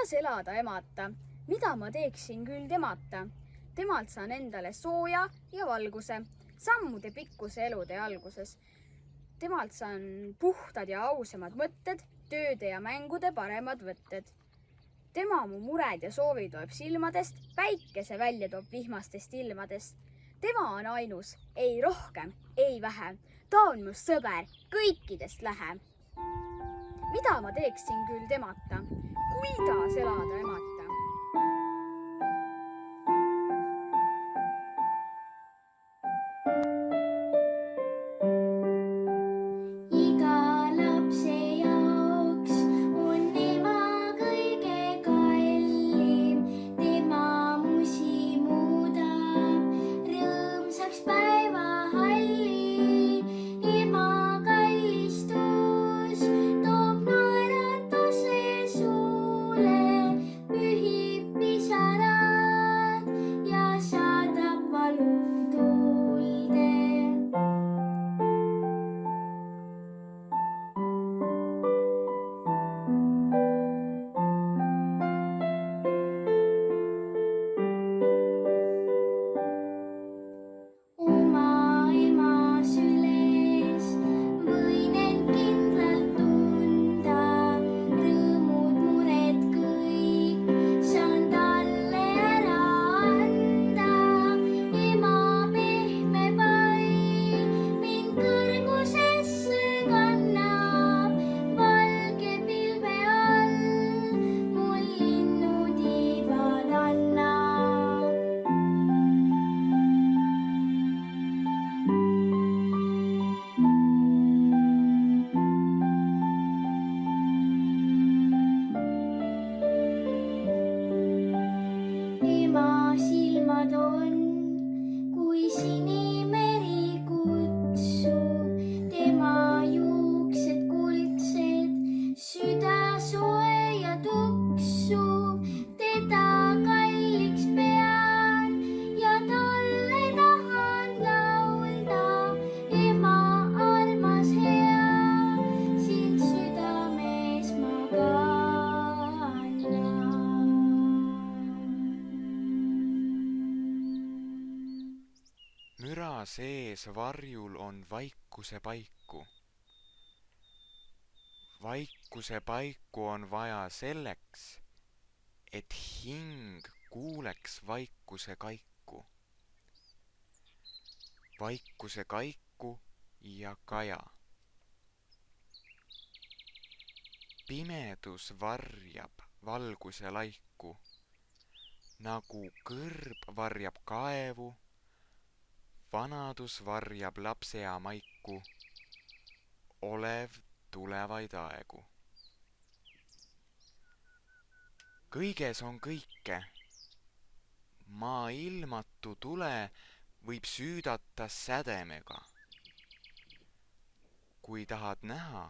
kuidas elada emata? Mida ma teeksin küll temata? Temalt saan endale sooja ja valguse, sammude pikkuse elude alguses. Temalt saan puhtad ja ausamad mõtted, tööde ja mängude paremad võtted. Tema mu mured ja soovid loeb silmadest, päikese välja toob vihmastest ilmadest. Tema on ainus, ei rohkem, ei vähe. Ta on mu sõber, kõikidest lähem. Mida ma teeksin küll temata? Kuidas elada emata? Müra sees varjul on vaikuse paiku. Vaikuse paiku on vaja selleks, et hing kuuleks vaikuse kaiku. Vaikuse kaiku ja kaja. Pimedus varjab valguse laiku, nagu kõrb varjab kaevu. Vanadus varjab lapsea maiku, olev tulevaid aegu. Kõiges on kõike. Maa ilmatu tule võib süüdata sädemega. Kui tahad näha,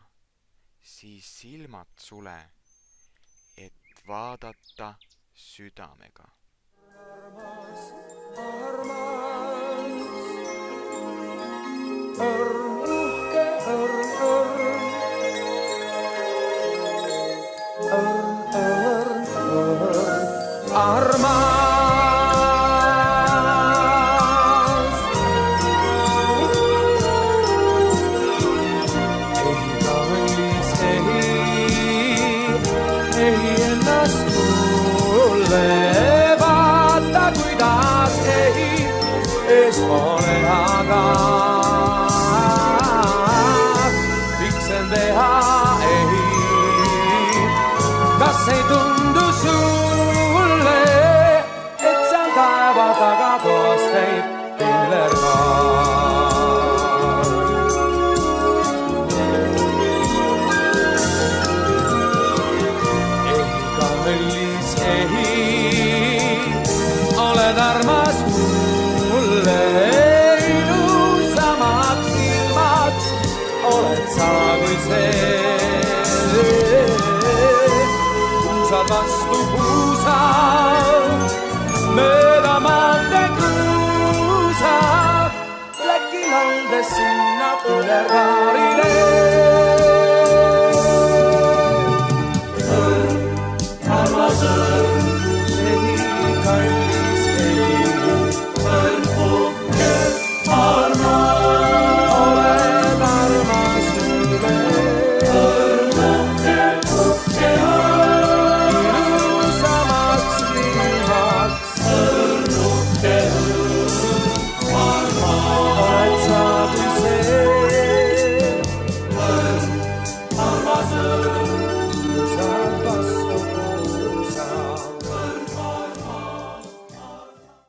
siis silmad sule, et vaadata südamega. Õrn, uhke õrn, õrn. Õrn, õrn, õrn, armas. Ei kallis, ei ennast mulle. Vaata, kuidas ees pole aga. Kas ei tundu sulle, et seal taeva taga toas käib pillerga? Ei kallis, ei, oled armas mulle, ilusamad silmad oled sa kui see. Vastu puusa, mööda maante kruusa, läki landes sinna Pillergaari.